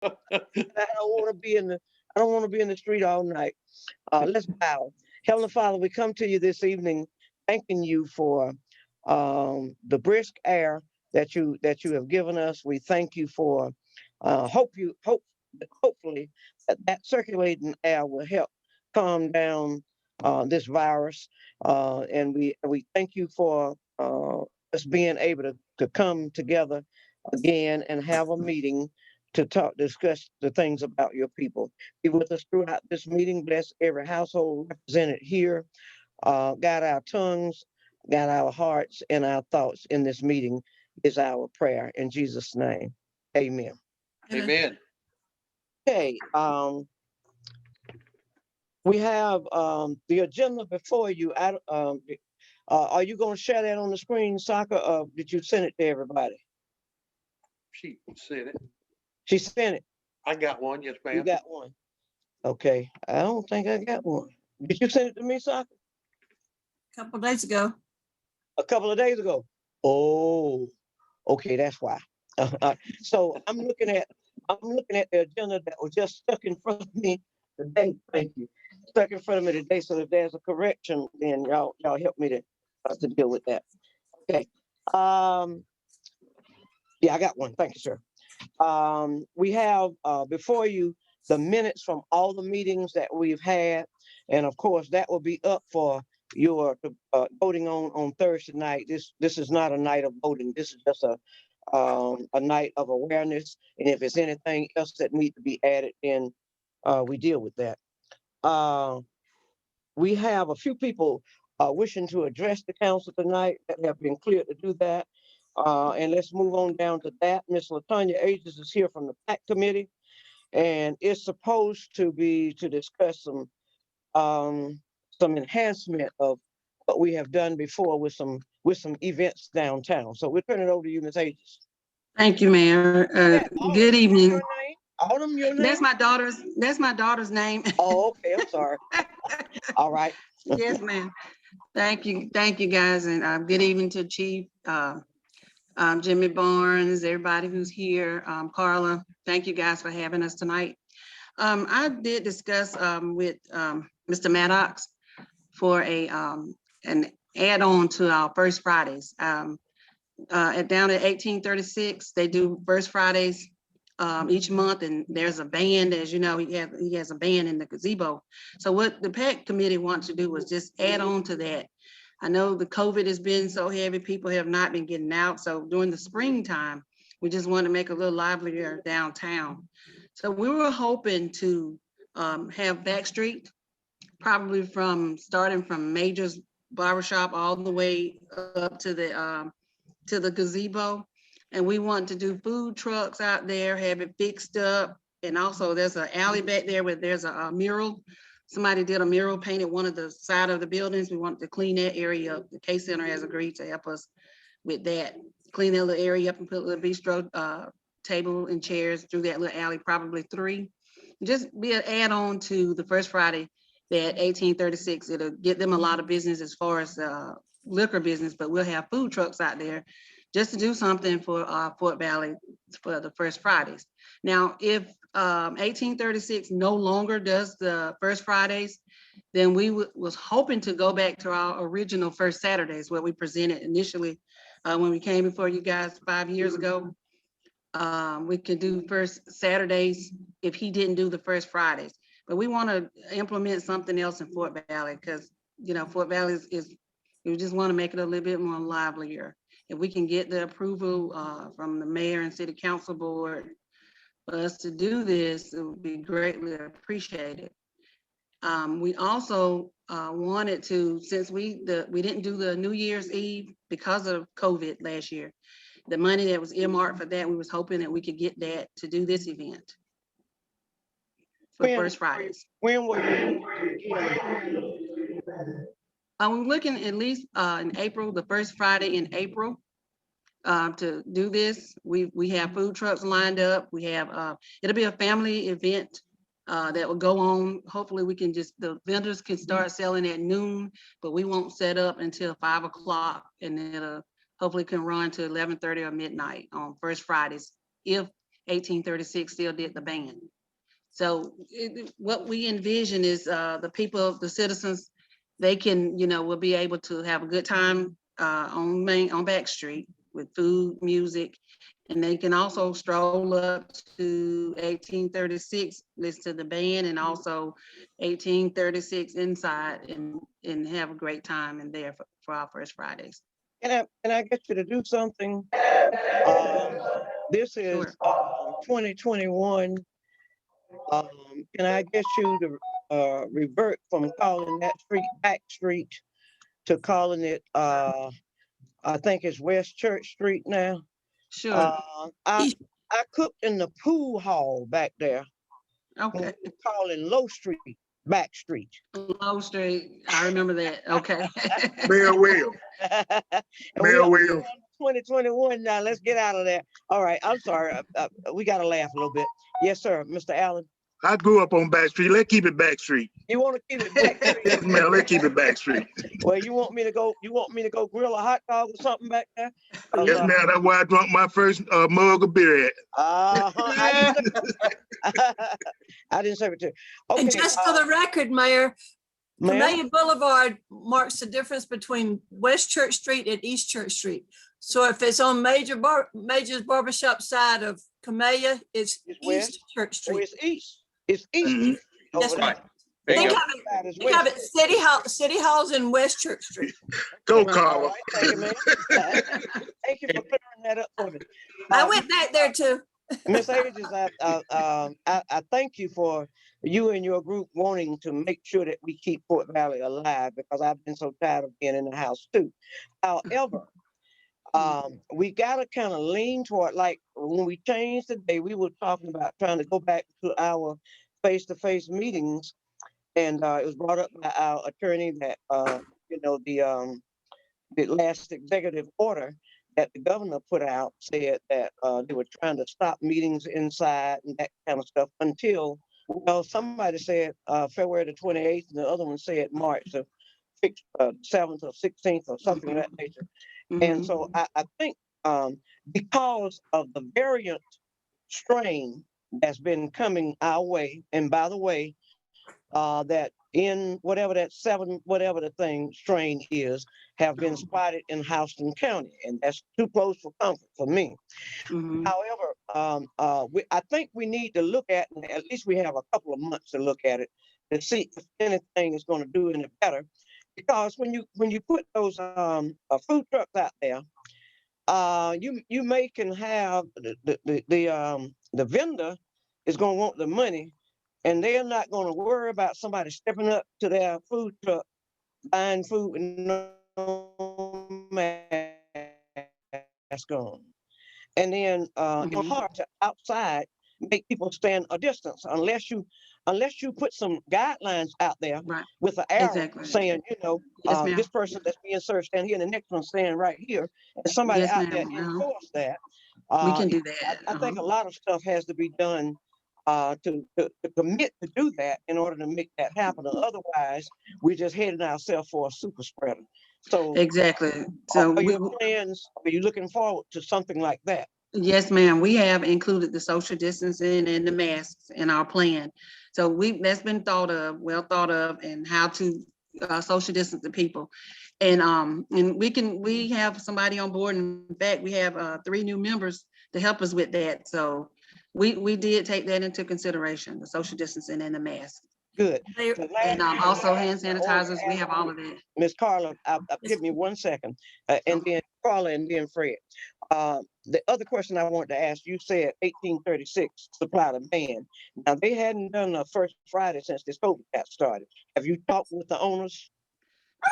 don't want to be in the I don't want to be in the street all night. Let's bow. Heavenly Father, we come to you this evening, thanking you for the brisk air that you have given us. We thank you for hopefully that circulating air will help calm down this virus. And we thank you for us being able to come together again and have a meeting to discuss the things about your people. Be with us throughout this meeting. Bless every household represented here. Guide our tongues, guide our hearts, and our thoughts in this meeting is our prayer. In Jesus' name, amen. Amen. Okay, we have the agenda before you. Are you going to share that on the screen, Soccer? Did you send it to everybody? She said it. She sent it. I got one. Yes, You ma'am. got one. Okay, I don't think I got one. Did you send it to me, Soccer? A couple days ago. A couple of days ago. Oh, okay, that's why. So I'm looking at the agenda that was just stuck in front of me today. Thank you. Stuck in front of me today. So if there's a correction, then y'all help me to deal with that. Okay. Um, yeah, I got one. Thank you, sir. We have before you the minutes from all the meetings that we've had, and of course that will be up for your voting on Thursday night. This is not a night of voting. This is just a night of awareness, and if there's anything else that needs to be added, then we deal with that. Uh, we have a few people wishing to address the council tonight that have been cleared to do that. And let's move on down to that. Miss Latonya Ages is here from the PAC committee, and it's supposed to be to discuss some enhancement of what we have done before with some events downtown. So we'll turn it over to you, Miss Ages. Thank you, Mayor. Good evening. Your name? Autumn, your name? That's my daughter's name. Oh, okay. I'm sorry. All right. Yes, ma'am. Thank you, guys, and good evening to Chief Jimmy Barnes, everybody who's here, Carla. Thank you guys for having us tonight. I did discuss with Mr. Maddox for an add-on to our First Fridays. Down at 1836, they do First Fridays each month, and there's a band, as you know, he has a band in the gazebo. So what the PAC committee wants to do is just add on to that. I know the COVID has been so heavy, people have not been getting out. So during the springtime, we just want to make a little livelier downtown. So we were hoping to have Backstreet, probably starting from Major's Barbershop all the way up to the gazebo. And we want to do food trucks out there, have it fixed up. And also there's an alley back there where there's a mural. Somebody did a mural, painted one of the side of the buildings. We want to clean that area up. The K Center has agreed to help us with that. Clean that little area up and put a little bistro table and chairs through that little alley, probably 3. Just be an add-on to the First Friday that 1836. It'll get them a lot of business as far as liquor business, but we'll have food trucks out there just to do something for Fort Valley for the First Fridays. Now, if 1836 no longer does the First Fridays, then we was hoping to go back to our original First Saturdays, where we presented initially when we came before you guys 5 years ago. We could do First Saturdays if he didn't do the First Fridays. But we want to implement something else in Fort Valley, because Fort Valley is we just want to make it a little bit more livelier. If we can get the approval from the mayor and city council board for us to do this, it would be greatly appreciated. We also wanted to, since we didn't do the New Year's Eve because of COVID last year, the money that was earmarked for that, we was hoping that we could get that to do this event for First Fridays. When will you? I'm looking at least in April, the first Friday in April, to do this. We have food trucks lined up. We have it'll be a family event that will go on. Hopefully the vendors can start selling at noon, but we won't set up until 5 o'clock, and it'll hopefully can run to 11:30 or midnight on First Fridays, if 1836 still did the band. So what we envision is the people, the citizens, they can, will be able to have a good time on Back Street with food, music, and they can also stroll up to 1836, listen to the band, and also 1836 inside and have a great time in there for our First Fridays. Can I get you to do something? This is Sure. 2021. Can I get you to revert from calling that street Back Street to calling it, I think it's West Church Street now? Sure, I cooked in the pool hall back there. okay. We're calling Low Street Back Street. Low Street, I remember that, okay. Mayor Will, And Mayor we Will. are 2021 now. Let's get out of there. All right, I'm sorry. We got to laugh a little bit. Yes, sir, Mr. Allen. I grew up on Back Street. Let's keep it Back Street. You want to keep it Back Street? Yes, ma'am. Let's keep it Back Street. Well, you want me to go grill a hot dog or something back there? Yes, ma'am. That's where I drank my first mug of beer at. I didn't say it to you. Okay, And just for the record, Mayor, ma'am? Camellia Boulevard marks the difference between West Church Street and East Church Street. So if it's on Major's Barbershop side of Camellia, it's It's where? East Church Oh, Street. it's east. It's east. Mhm. over That's there. right. There you Think go. of it, That is think of west. it, City Hall's in West Church Street. Go, All Carla. right, thank you, ma'am. Thank you for clearing that up for me. I went back there too. Miss Ages, I thank you for you and your group wanting to make sure that we keep Fort Valley alive, because I've been so tired of being in the house too. However, we gotta kind of lean toward, like when we changed today, we were talking about trying to go back to our face-to-face meetings. And it was brought up by our attorney that, the last executive order that the governor put out said that they were trying to stop meetings inside and that kind of stuff until, well, somebody said February the 28th, and the other one said March the 7th or 16th or something of that nature. And so I think because of the variant strain that's been coming our way, and by the way, that in whatever that whatever the thing strain is, have been spotted in Houston County, and that's too close for comfort for me. However, I think we need to look at least we have a couple of months to look at it to see if anything is going to do any better. Because when you put those food trucks out there, you may can have the vendor is going to want the money, and they're not going to worry about somebody stepping up to their food truck, buying food with no mask on. And then it's hard to outside make people stand a distance unless you put some guidelines out there Right. with an arrow Exactly. saying, Yes, ma'am. this person that's being served stand here, and the next one stand right here, and somebody Yes, out there ma'am. enforce that. We can do that. I think a lot of stuff has to be done to commit to do that in order to make that happen. Otherwise, we're just heading ourselves for a super spreader. So Exactly. So are your plans, are you looking forward to something like that? yes, ma'am. We have included the social distancing and the masks in our plan. So that's been well thought of, and how to social distance the people. And we have somebody on board. In fact, we have 3 new members to help us with that. So we did take that into consideration, the social distancing and the mask. Good. Mayor, The last And thing also I hand wanted to sanitizers, we ask have all of that. Ms. Carla, give me 1 second, and then Carla, and then Fred. The other question I wanted to ask, you said 1836 supplied a band. Now, they hadn't done a First Friday since this COVID got started. Have you talked with the owners?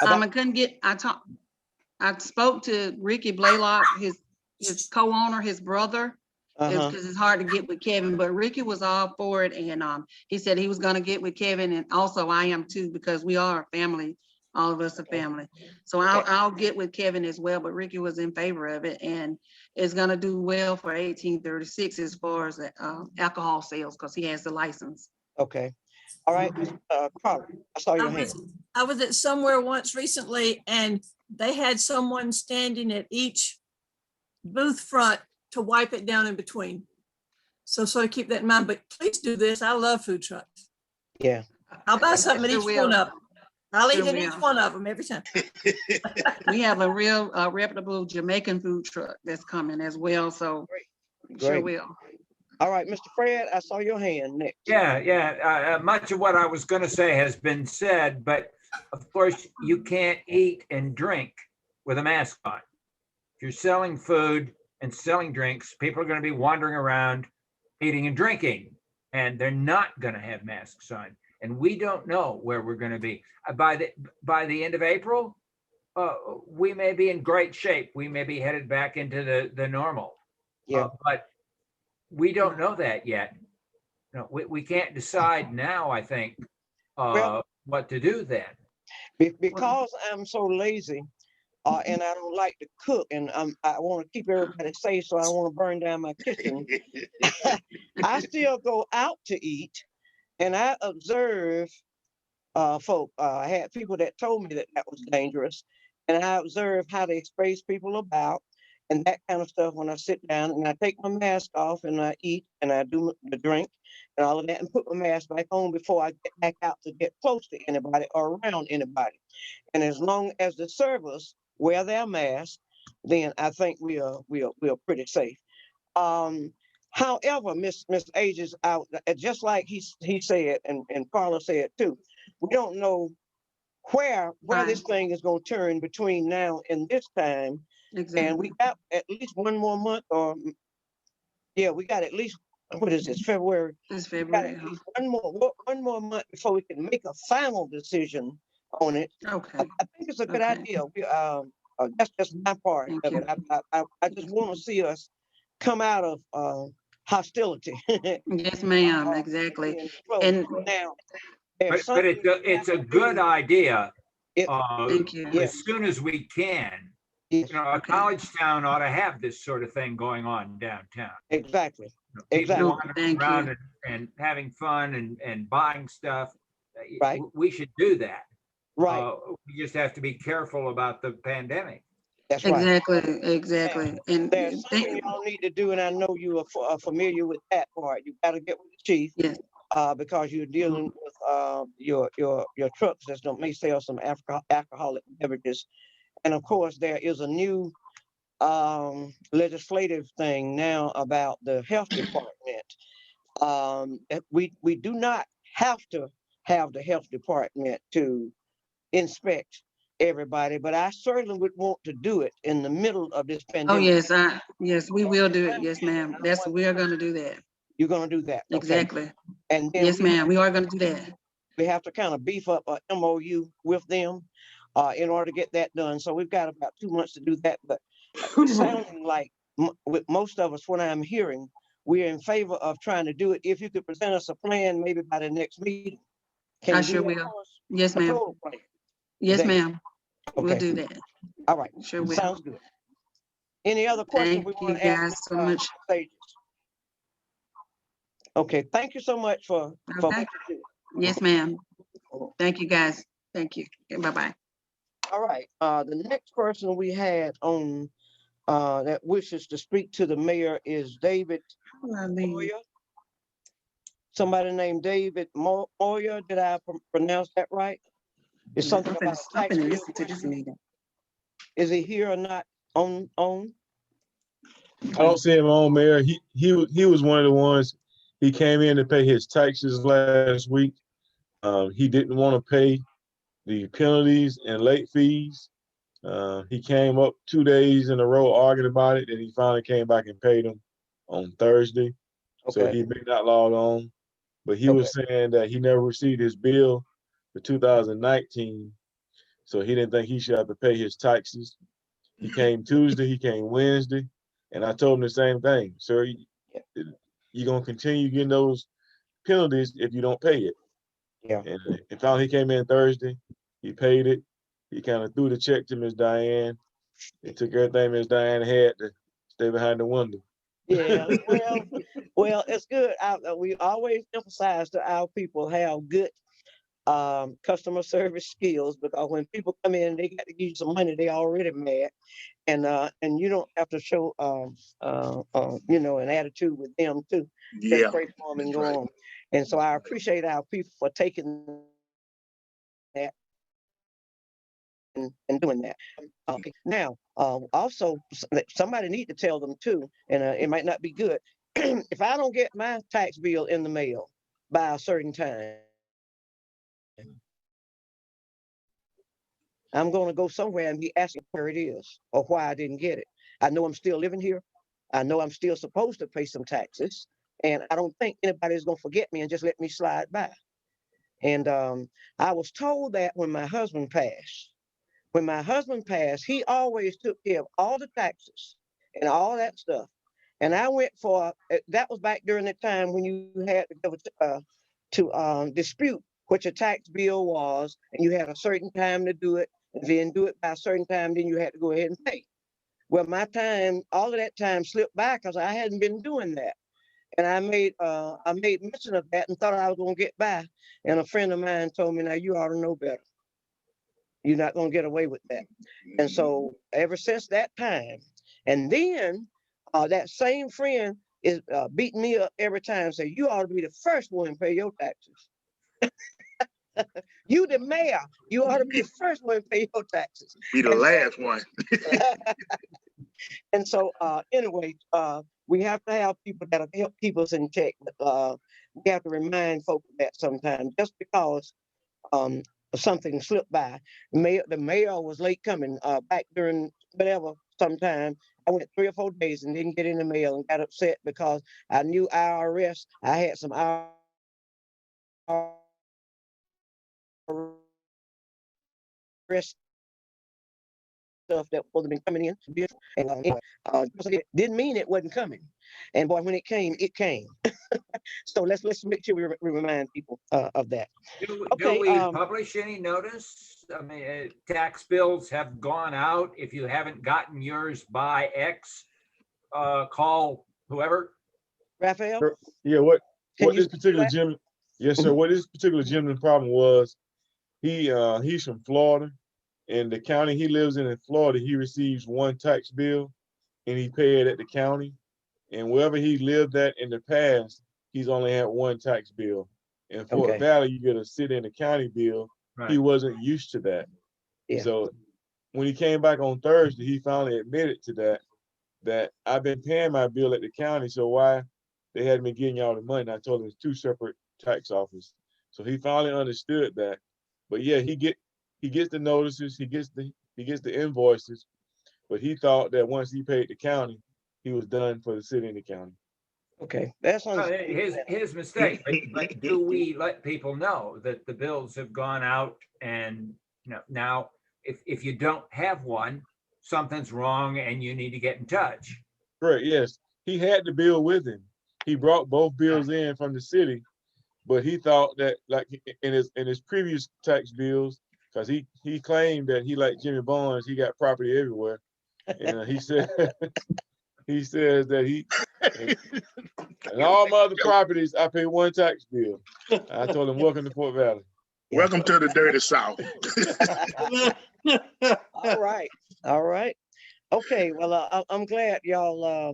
I spoke to Ricky Blaylock, his co-owner, his brother, because it's hard to get with Kevin, but Ricky was all for it, and he said he was gonna get with Kevin, and also I am too, because we are a family. All of us are family. So I'll get with Kevin as well, but Ricky was in favor of it, and it's gonna do well for 1836 as far as alcohol sales, because he has the license. Okay. All right, Carla, I saw your hand. I was at somewhere once recently, and they had someone standing at each booth front to wipe it down in between. So sort of keep that in mind, but please do this. I love food trucks. Yeah, I'll buy something at Sure each will. one of them. I'll eat Sure at each will. one of them every time. We have a real reputable Jamaican food truck that's coming as well, so sure great. will. All right, Mr. Fred, I saw your hand next. Yeah. Much of what I was going to say has been said, but of course, you can't eat and drink with a mask on. If you're selling food and selling drinks, people are going to be wandering around eating and drinking, and they're not going to have masks on. And we don't know where we're going to be. By the end of April, we may be in great shape. We may be headed back into the normal. Yeah. But we don't know that yet. No, we can't decide now, I think, Well- what to do then. Because I'm so lazy, and I don't like to cook, and I want to keep everybody safe, so I don't want to burn down my kitchen. I still go out to eat, and I observe folk. I had people that told me that that was dangerous, and I observe how they space people about and that kind of stuff when I sit down, and I take my mask off and I eat and I do the drink and all of that and put my mask back on before I get back out to get close to anybody or around anybody. And as long as the servers wear their mask, then I think we are pretty safe. However, Miss Ages out, just like he said, and Carla said too, we don't know where this thing is going to turn between now and this time, and we Exactly. got at least one more month, or we got at least, what is this, February? This We got February, at huh? least one more month before we can make a final decision on it. Okay, I think it's a good Okay. idea. That's just my part Thank of you. it. I just want to see us come out of hostility. Yes, ma'am, exactly. being close. And Now, there's But something it's a we have to good do. idea. It- Thank you. Yeah. As soon as we can. Yes, You know, a Okay. college town ought to have this sort of thing going on downtown. exactly. You know, people Exactly. wandering Thank you. around and having fun and buying stuff. Right. We should do that. Right. We just have to be careful about the pandemic. That's right. Exactly. And There's something y'all need to do, and I know you are familiar with that part. You got to get with the chief. Yes. Because you're dealing with your trucks that may sell some alcoholic beverages, and of course there is a new legislative thing now about the health department. We do not have to have the health department to inspect everybody, but I certainly would want to do it in the middle of this Oh, pandemic. yes, we will do it. Yes, ma'am. We are gonna do that. You're gonna do that. Okay. Exactly. And then Yes, ma'am, we are gonna do that. we have to kind of beef up a MOU with them in order to get that done. So we've got about 2 months to do that, but it's sounding like with most of us, what I'm hearing, we're in favor of trying to do it. If you could present us a plan, maybe by the next meeting. Can I you do sure that will. for us? Yes, A ma'am. total plan. Yes, Thank you. ma'am. We'll Okay, do that. all right, Sure will. sounds good. Any other questions Thank we you want to ask? guys so much. Stages? Okay, thank you so much for what Okay. you do. Yes, ma'am. Thank you, guys. Thank you. Bye-bye. All right, the next person we had on that wishes to speak to the mayor is David Moyer. Somebody named David Moyer. Did I pronounce that right? It's something I'm about finna tax bill listen to this question. meeting. Is he here or not on? I don't see him on, Mayor. He was one of the ones. He came in to pay his taxes last week. He didn't want to pay the penalties and late fees. He came up 2 days in a row arguing about it, and he finally came back and paid them on Thursday. So Okay. he may not log on, but he was saying that he never received his bill for 2019, so he didn't think he should have to pay his taxes. He came Tuesday, he came Wednesday, and I told him the same thing. Sir, you're gonna continue getting those penalties if you don't pay it. Yeah. And finally he came in Thursday, he paid it. He kind of threw the check to Miss Diane. It took everything Miss Diane had to stay behind the window. Yeah. Well, it's good. We always emphasize to our people how good customer service skills, because when people come in, they got to give you some money, they already mad. And you don't have to show, an attitude with them too. Just Yeah, pray for them and that's go right. on. And so I appreciate our people for taking that and doing that. Okay. Now, also, somebody need to tell them too, and it might not be good. If I don't get my tax bill in the mail by a certain time, I'm going to go somewhere and be asking where it is or why I didn't get it. I know I'm still living here. I know I'm still supposed to pay some taxes, and I don't think anybody's going to forget me and just let me slide by. And I was told that when my husband passed. When my husband passed, he always took care of all the taxes and all that stuff. And I went for that was back during the time when you had to go to dispute what your tax bill was, and you had a certain time to do it, and then do it by a certain time, then you had to go ahead and pay. Well, my time, all of that time slipped by because I hadn't been doing that. And I made mention of that and thought I was gonna get by. And a friend of mine told me, now you ought to know better. You're not gonna get away with that. And so ever since that time, and then that same friend is beating me up every time, say you ought to be the first one to pay your taxes. You the mayor, you ought to be the first one to pay your taxes. Be the And so- last one. And so anyway, we have to have people that'll help keep us in check. But we have to remind folks of that sometimes. Just because something slipped by. The mayor was late coming back during whatever sometime. I went 3 or 4 days and didn't get in the mail and got upset because I knew IRS. I had some IRS stuff that wasn't been coming in. And anyway, didn't mean it wasn't coming. And boy, when it came, it came. So let's make sure we remind people of that. Do Okay, we publish any notice? I mean, tax bills have gone out. If you haven't gotten yours by X, call whoever. Raphael, Yeah, what can you this speak to particular that? gentleman, yes, sir. What this particular gentleman's problem was, he's from Florida, and the county he lives in Florida, he receives one tax bill, and he paid at the county. And wherever he lived at in the past, he's only had one tax bill. In Fort Okay. Valley, you get a city and a county bill. He Right. wasn't used to that. Yeah. So when he came back on Thursday, he finally admitted to that I've been paying my bill at the county, so why they hadn't been getting y'all the money? And I told him it's 2 separate tax offices. So he finally understood that. But yeah, he gets the notices, he gets the invoices, but he thought that once he paid the county, he was done for the city and the county. Okay, that's His mistake, but do we let people know that the bills have gone out? And now if you don't have one, something's wrong and you need to get in touch. Correct, yes. He had the bill with him. He brought both bills in from the city, but he thought that, like, in his previous tax bills, because he claimed that he, like Jimmy Barnes, he got property everywhere. And he said he says that and all my other properties, I pay one tax bill. I told him, welcome to Fort Valley. Welcome to the dirty South. All right. Okay, well, I'm glad y'all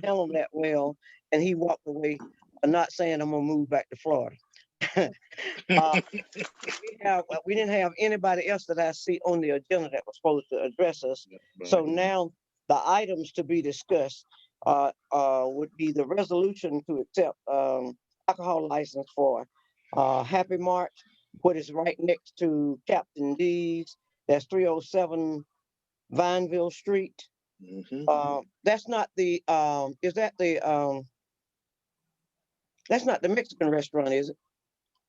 handled that well, and he walked away, not saying I'm gonna move back to Florida. We didn't have anybody else that I see on the agenda that was supposed to address us. So now the items to be discussed would be the resolution to accept alcohol license for Happy March, what is right next to Captain D's. That's 307 Vineville Street. That's not the that's not the Mexican restaurant, is it?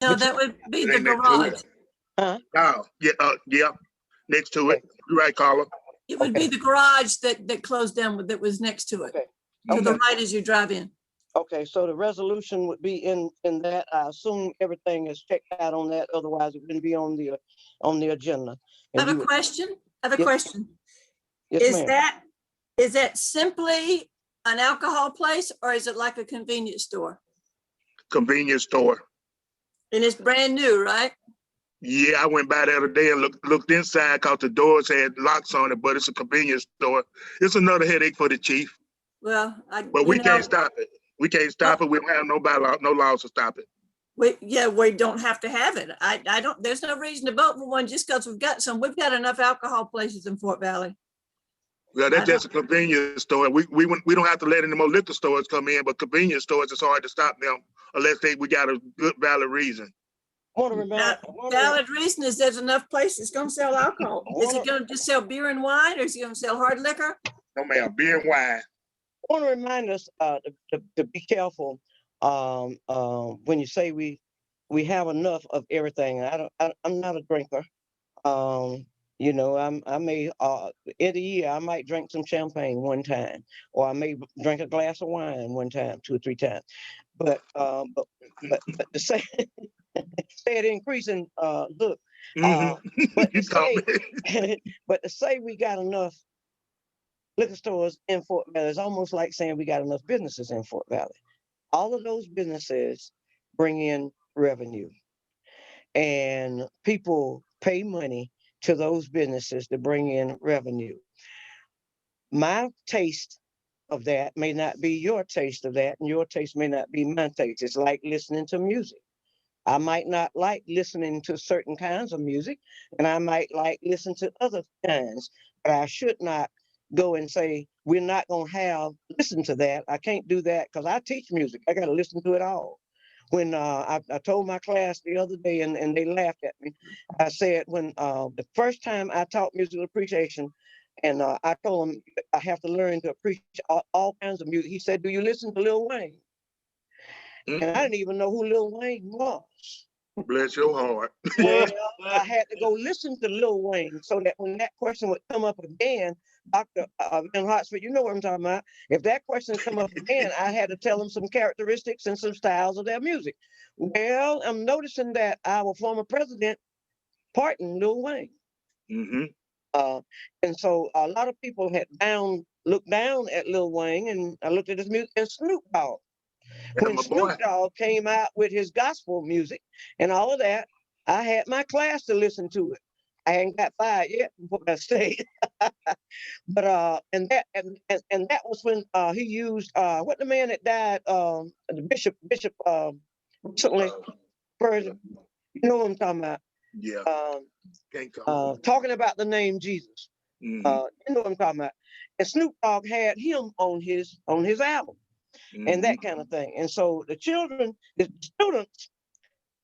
No, that would be the Ain't that garage. Oh, yeah, next to it. You're right, Carla. It would be the garage that closed down, that was next to it. Okay. To the Okay. right as you drive in. Okay, so the resolution would be in that. I assume everything is checked out on that, otherwise it wouldn't be on the agenda. I And have you a would- question. Yes. Yes, Is ma'am. that simply an alcohol place, or is it like a convenience store? Convenience store. And it's brand new, right? Yeah, I went by the other day and looked inside cause the doors had locks on it, but it's a convenience store. It's another headache for the chief, Well, but we can't stop it. We can't stop it. We don't have no laws to stop it. we don't have to have it. I don't, there's no reason to vote for one just because we've got some. We've got enough alcohol places in Fort Valley. Well, I that's just a convenience store. We don't have to let any more liquor stores come in, but convenience stores, it's hard to stop them unless we got a good valid reason. I want to remind. Valid reason is there's enough places gonna sell alcohol. Is he gonna just sell beer and wine, or is he gonna sell hard liquor? No ma'am, beer and wine. I want to remind us to be careful when you say we have enough of everything. I'm not a drinker. You know, I may in a year I might drink some champagne one time, or I may drink a glass of wine one time, 2 or 3 times. But to say say it increasing, look. But You to taught say, me. but to say we got enough liquor stores in Fort Valley is almost like saying we got enough businesses in Fort Valley. All of those businesses bring in revenue, and people pay money to those businesses to bring in revenue. My taste of that may not be your taste of that, and your taste may not be my taste. It's like listening to music. I might not like listening to certain kinds of music, and I might like listen to other kinds, but I should not go and say, we're not going to listen to that. I can't do that because I teach music. I got to listen to it all. When I told my class the other day, and they laughed at me, I said, when the first time I taught musical appreciation, and I told them I have to learn to appreciate all kinds of music. He said, do you listen to Lil Wayne? And I didn't even know who Lil Wayne was. Bless your heart. Well, I had to go listen to Lil Wayne so that when that question would come up again, Dr. Van Hartsford, you know what I'm talking about. If that question come up again, I had to tell them some characteristics and some styles of their music. Well, I'm noticing that our former president pardoned Lil Wayne. Mm-hmm. And so a lot of people had looked down at Lil Wayne, and I looked at his music, and Snoop Dogg. When My boy. Snoop Dogg came out with his gospel music and all of that, I had my class to listen to it. I hadn't got fired yet before I stayed. But and that was when he used what the man that died, the bishop recently, Spurgeon, you know what I'm talking about. Yeah. Can't call. Talking about the name Jesus. Mhm. You know what I'm talking about. And Snoop Dogg had him on his album. And that kind of thing. And so the children, the students,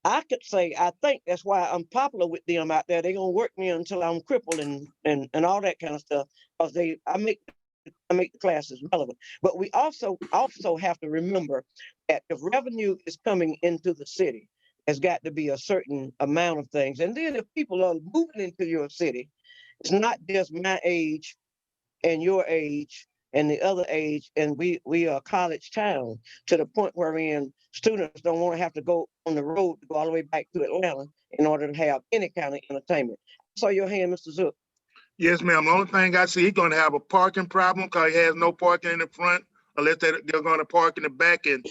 I could say, I think that's why I'm popular with them out there. They're gonna work me until I'm crippled and all that kind of stuff. Because I make the classes relevant. But we also have to remember that if revenue is coming into the city, there's got to be a certain amount of things. And then if people are moving into your city, it's not just my age and your age and the other age, and we are a college town to the point wherein students don't want to have to go on the road to go all the way back to Atlanta in order to have any kind of entertainment. I saw your hand, Mr. Zook. Yes, ma'am. The only thing I see, he's gonna have a parking problem because he has no parking in the front, unless they're gonna park in the back, and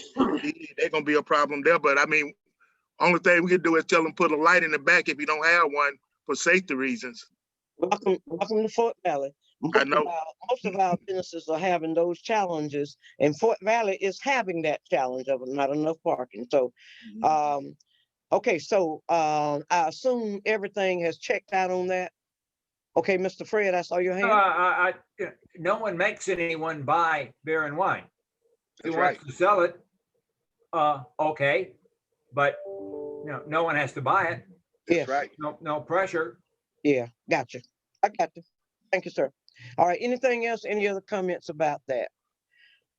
they're gonna be a problem there. But I mean, only thing we can do is tell them put a light in the back if you don't have one for safety reasons. Welcome to Fort Valley. I know. Most of our businesses are having those challenges, and Fort Valley is having that challenge of not enough parking. So, okay, so I assume everything has checked out on that. Okay, Mr. Fred, I saw your hand. No one makes anyone buy beer and wine. If he That's wants right. to sell it, okay, but no one has to buy it. Yes. That's right. No pressure. Yeah, gotcha. I got you. Thank you, sir. All right, anything else? Any other comments about that?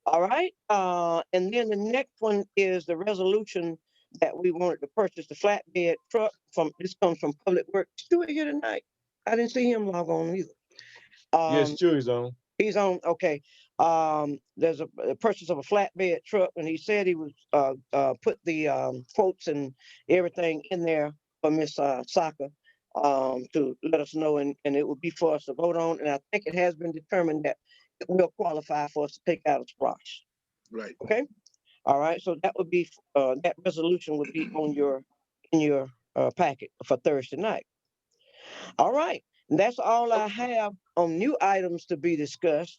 All right, and then the next one is the resolution that we wanted to purchase the flatbed truck this comes from Public Works. Stuart here tonight. I didn't see him log on either. Yes, Chewy's on. He's on, okay. There's a purchase of a flatbed truck, and he said he was put the quotes and everything in there for Miss Saka to let us know, and it would be for us to vote on. And I think it has been determined that it will qualify for us to take out a splash. Right. Okay. All right. So that would be that resolution would be on in your packet for Thursday night. All right, and that's all I have on new items to be discussed.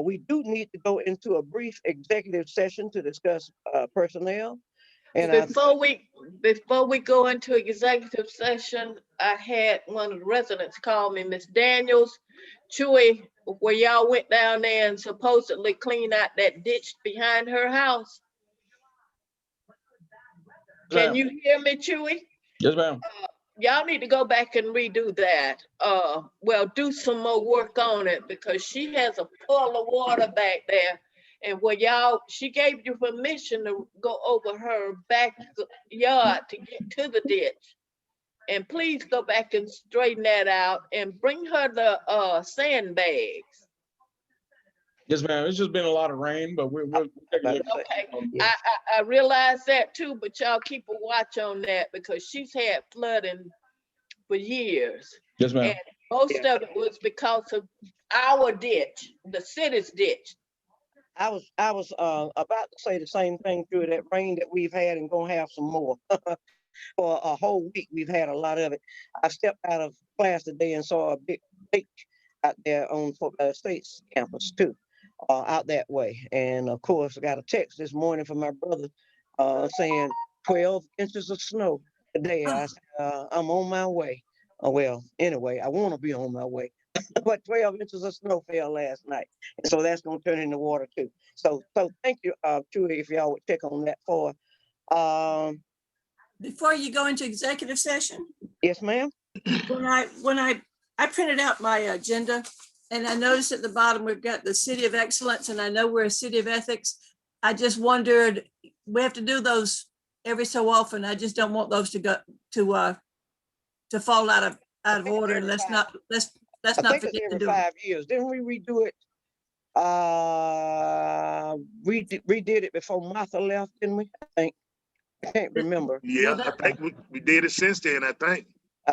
We do need to go into a brief executive session to discuss personnel. And Before we go into executive session, I had one of the residents call me, Miss Daniels. Chewy, where y'all went down there and supposedly cleaned out that ditch behind her house. Can you hear me, Chewy? Yes, ma'am. Y'all need to go back and redo that. Well, do some more work on it because she has a puddle of water back there. And she gave you permission to go over her backyard to get to the ditch. And please go back and straighten that out and bring her the sandbags. Yes, ma'am. It's just been a lot of rain, but we'll take a look. Okay, Yes. I realize that too, but y'all keep a watch on that because she's had flooding for years. Yes, ma'am. And most of it was because of our ditch, the city's ditch. I was about to say the same thing through that rain that we've had and gonna have some more. For a whole week, we've had a lot of it. I stepped out of class today and saw a big leak out there on State's campus too, out that way. And of course, I got a text this morning from my brother saying 12 inches of snow today. I said, I'm on my way. Well, anyway, I want to be on my way. But 12 inches of snow fell last night. And so that's going to turn into water too. So thank you, Chewy, if y'all would check on that for. Before you go into executive session, Yes, ma'am. when I printed out my agenda and I noticed at the bottom, we've got the City of Excellence and I know we're a city of ethics. I just wondered, we have to do those every so often. I just don't want those to go to fall out of order and let's not I think it's forget to every do it. 5 years. Didn't we redo it? We redid it before Martha left, didn't we? I can't remember. Yeah, Well, I think we did it since then, I think.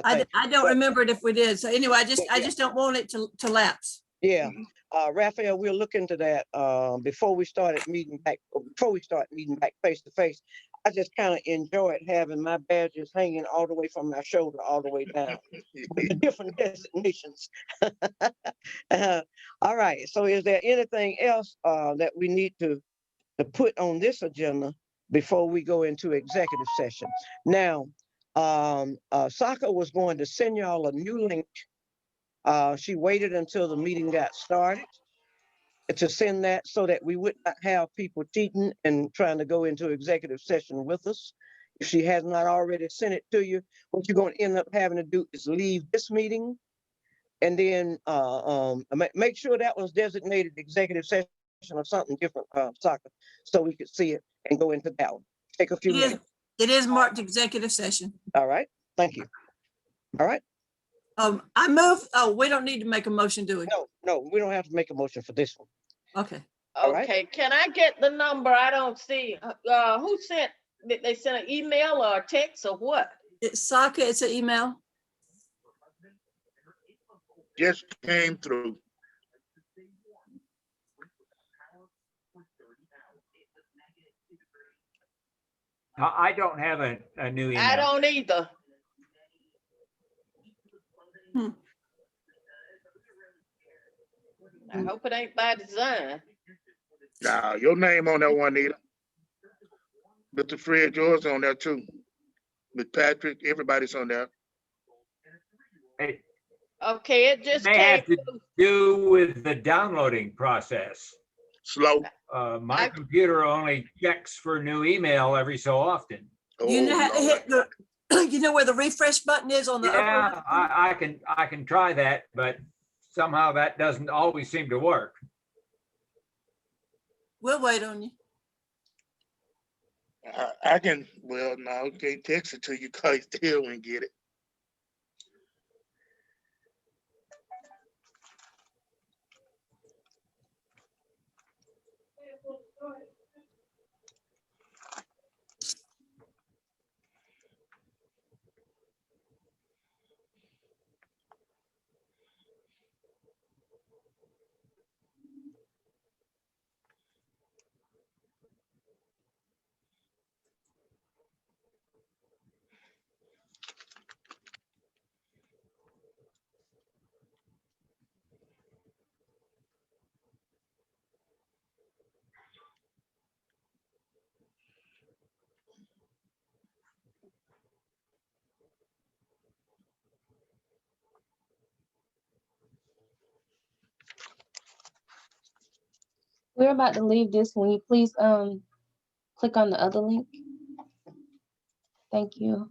I think. I don't But- remember it if we did. So anyway, I Yeah. just don't want it to lapse. Yeah, Raphael, we'll look into that before we start meeting back face to face. I just kind of enjoyed having my badges hanging all the way from my shoulder all the way down with the different designations. All right, so is there anything else that we need to put on this agenda before we go into executive session? Now, Saka was going to send y'all a new link. She waited until the meeting got started to send that so that we would not have people cheating and trying to go into executive session with us. If she has not already sent it to you, what you're going to end up having to do is leave this meeting and then make sure that was designated executive session or something different, Saka, so we could see it and go into that one. Take a few minutes. It is marked executive session. All right, thank you. All right, I move, we don't need to make a motion, do we? no, we don't have to make a motion for this one. Okay. All right. Okay, can I get the number? I don't see, did they send an email or a text or what? It's Saka, it's an email. Just came through. I don't have a new email. I don't either. I hope it ain't by design. Nah, your name on that one, Nita. Mr. Fred, yours on there too. With Patrick, everybody's on there. It Okay, it just may came have to through. do with the downloading process. Slow. My I- computer only checks for new email every so often. You know how to Oh, hit the, you know where the refresh button is on the Yeah, upper? I can try that, but somehow that doesn't always seem to work. We'll wait on you. I can, well, no, I can't text it to you because you still won't get it. We're about to leave this. Will you please click on the other link? Thank you.